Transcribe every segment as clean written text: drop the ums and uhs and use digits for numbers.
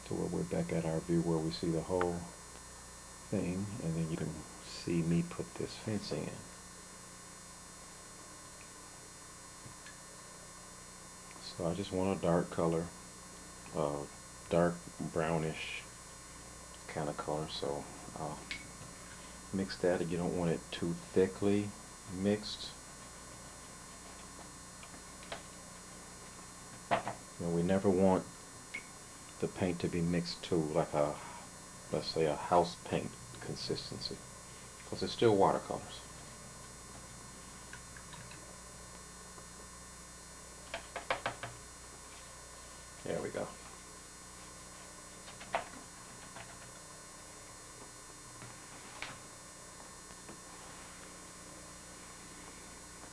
to where we're back at our view where we see the whole thing, and then you can see me put this fencing in. So I just want a dark color, dark brownish kind of color, so I'll mix that. You don't want it too thickly mixed. You know, we never want the paint to be mixed to like a, let's say, a house paint consistency, because it's still watercolors. There we go.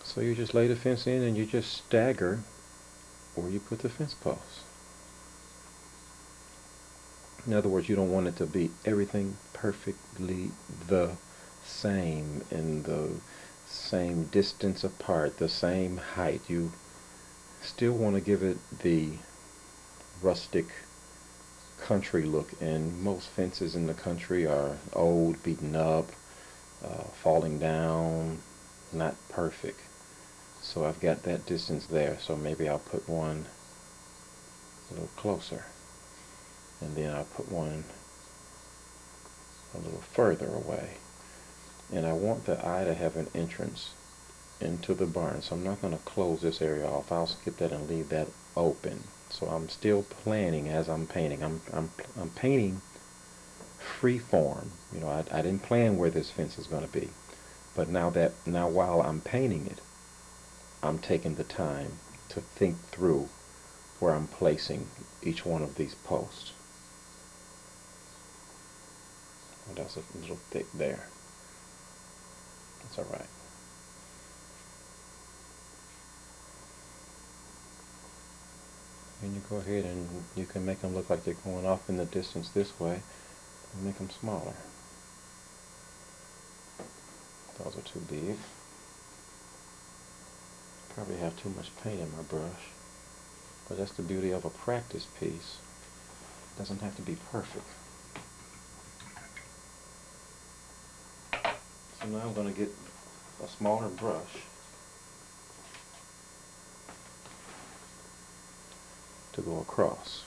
So you just lay the fence in and you just stagger where you put the fence posts. In other words, you don't want it to be everything perfectly the same in the same distance apart, the same height. You still want to give it the rustic country look, and most fences in the country are old, beaten up, falling down, not perfect. So I've got that distance there, so maybe I'll put one a little closer, and then I'll put one a little further away. And I want the eye to have an entrance into the barn, so I'm not going to close this area off. I'll skip that and leave that open. So I'm still planning as I'm painting. I'm painting free form. You know, I didn't plan where this fence is going to be, but now while I'm painting it, I'm taking the time to think through where I'm placing each one of these posts. Oh, that's a little thick there. That's all right. And you go ahead and you can make them look like they're going off in the distance this way, and make them smaller. Those are too big. Probably have too much paint in my brush, but that's the beauty of a practice piece. It doesn't have to be perfect. So now I'm going to get a smaller brush to go across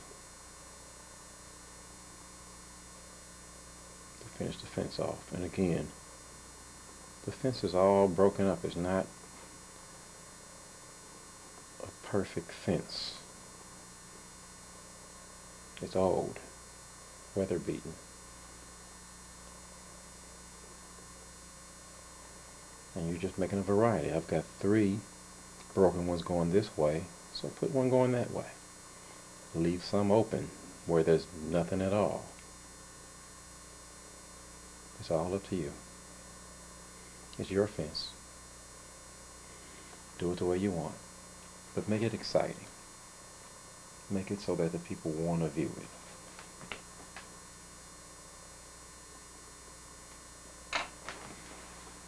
to finish the fence off. And again, the fence is all broken up. It's not a perfect fence. It's old, weather beaten. And you're just making a variety. I've got 3 broken ones going this way, so put one going that way. Leave some open where there's nothing at all. It's all up to you. It's your fence. Do it the way you want, but make it exciting. Make it so that the people want to view it.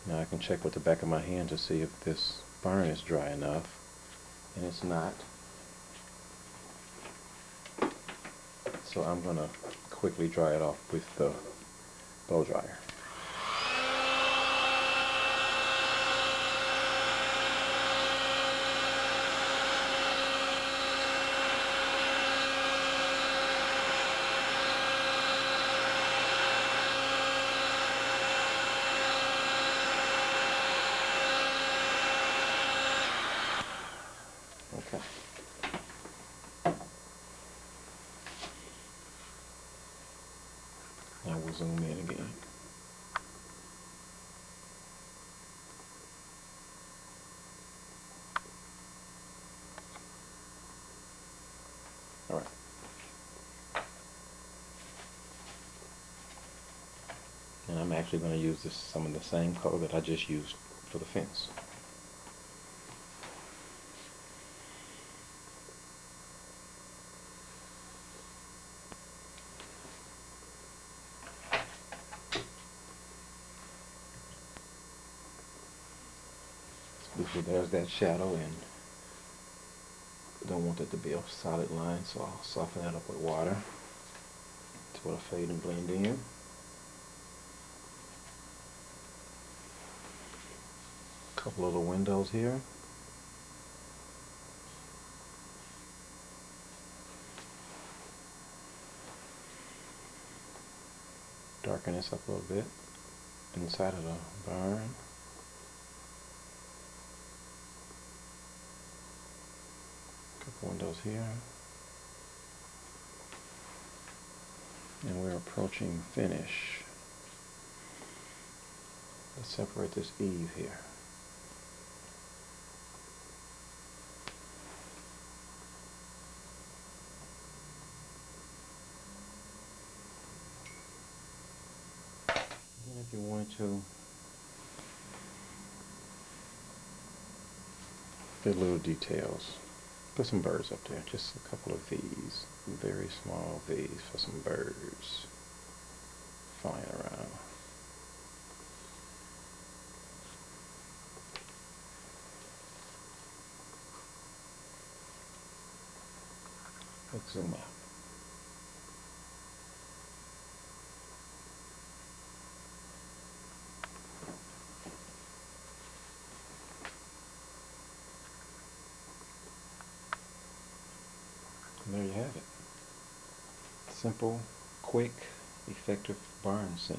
Now I can check with the back of my hand to see if this barn is dry enough, and it's not. So I'm going to quickly dry it off with the blow dryer. Okay. Now we'll zoom in again. All right. And I'm actually going to use some of the same color that I just used for the fence. So there's that shadow, and don't want it to be a solid line, so I'll soften that up with water. will fade and blend in. A couple of the windows here. Darken this up a little bit inside of the barn. Couple windows here. And we're approaching finish. Let's separate this eave here. And if you want to get little details, put some birds up there, just a couple of V's, very small V's for some birds flying around. Let's zoom out. And there you have it. Simple, quick, effective barn scene.